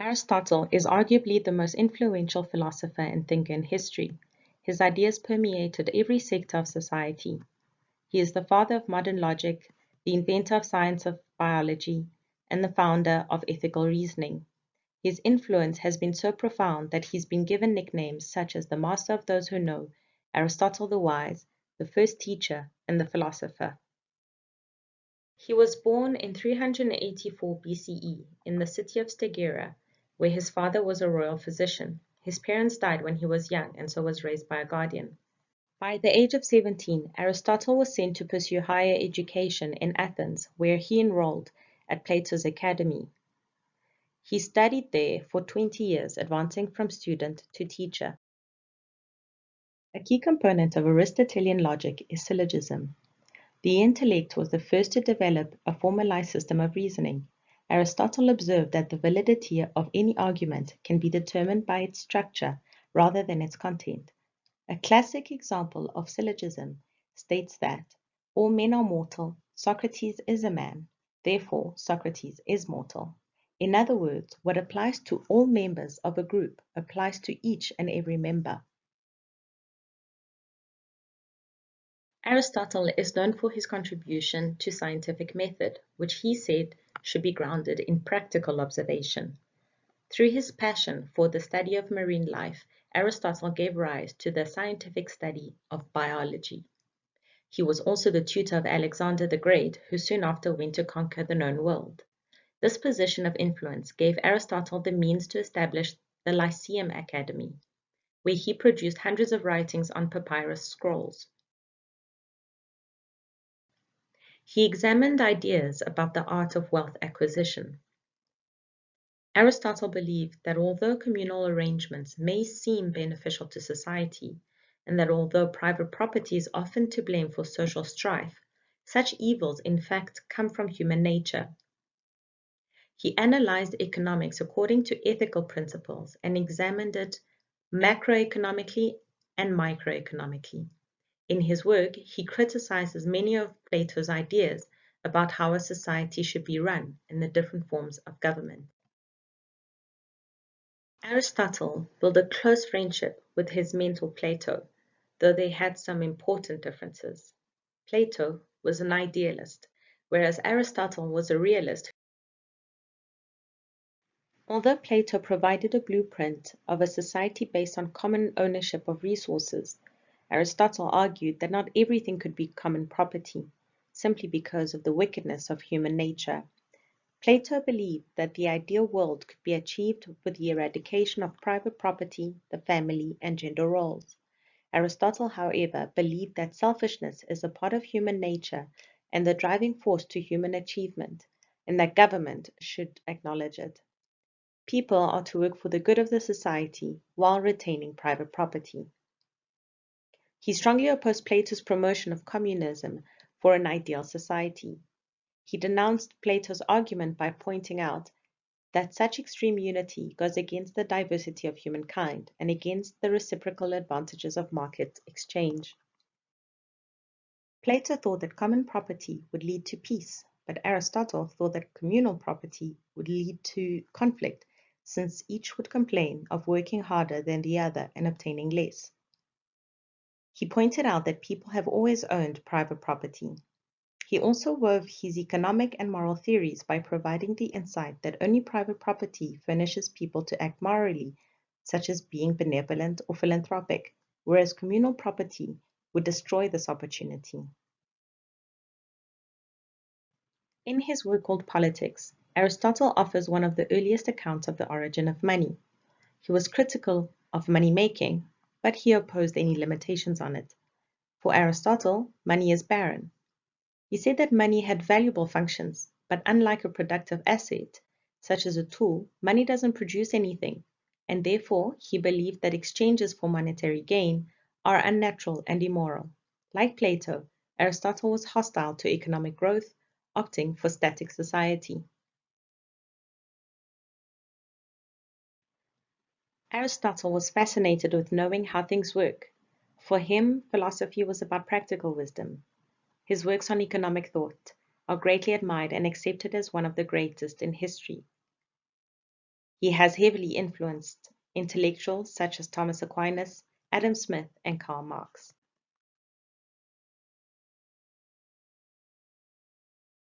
Aristotle is arguably the most influential philosopher and thinker in history. His ideas permeated every sector of society. He is the father of modern logic, the inventor of science of biology, and the founder of ethical reasoning. His influence has been so profound that he's been given nicknames such as the master of those who know, Aristotle the wise, the first teacher, and the philosopher. He was born in 384 BCE in the city of Stagira, where his father was a royal physician. His parents died when he was young and so was raised by a guardian. By the age of 17, Aristotle was sent to pursue higher education in Athens, where he enrolled at Plato's academy. He studied there for 20 years, advancing from student to teacher. A key component of Aristotelian logic is syllogism. The intellect was the first to develop a formalized system of reasoning. Aristotle observed that the validity of any argument can be determined by its structure rather than its content. A classic example of syllogism states that all men are mortal, Socrates is a man, therefore Socrates is mortal. In other words, what applies to all members of a group applies to each and every member. Aristotle is known for his contribution to scientific method, which he said should be grounded in practical observation. Through his passion for the study of marine life, Aristotle gave rise to the scientific study of biology. He was also the tutor of Alexander the Great, who soon after went to conquer the known world. This position of influence gave Aristotle the means to establish the Lyceum Academy, where he produced hundreds of writings on papyrus scrolls. He examined ideas about the art of wealth acquisition. Aristotle believed that although communal arrangements may seem beneficial to society, and that although private property is often to blame for social strife, such evils in fact come from human nature. He analyzed economics according to ethical principles and examined it macroeconomically and microeconomically. In his work, he criticizes many of Plato's ideas about how a society should be run and the different forms of government. Aristotle built a close friendship with his mentor Plato, though they had some important differences. Plato was an idealist, whereas Aristotle was a realist. Although Plato provided a blueprint of a society based on common ownership of resources, Aristotle argued that not everything could be common property, simply because of the wickedness of human nature. Plato believed that the ideal world could be achieved with the eradication of private property, the family, and gender roles. Aristotle, however, believed that selfishness is a part of human nature and the driving force to human achievement, and that government should acknowledge it. People are to work for the good of the society while retaining private property. He strongly opposed Plato's promotion of communism for an ideal society. He denounced Plato's argument by pointing out that such extreme unity goes against the diversity of humankind and against the reciprocal advantages of market exchange. Plato thought that common property would lead to peace, but Aristotle thought that communal property would lead to conflict, since each would complain of working harder than the other and obtaining less. He pointed out that people have always owned private property. He also wove his economic and moral theories by providing the insight that only private property furnishes people to act morally, such as being benevolent or philanthropic, whereas communal property would destroy this opportunity. In his work called Politics, Aristotle offers one of the earliest accounts of the origin of money. He was critical of money making, but he opposed any limitations on it. For Aristotle, money is barren. He said that money had valuable functions, but unlike a productive asset, such as a tool, money doesn't produce anything, and therefore he believed that exchanges for monetary gain are unnatural and immoral. Like Plato, Aristotle was hostile to economic growth, opting for static society. Aristotle was fascinated with knowing how things work. For him, philosophy was about practical wisdom. His works on economic thought are greatly admired and accepted as one of the greatest in history. He has heavily influenced intellectuals such as Thomas Aquinas, Adam Smith, and Karl Marx.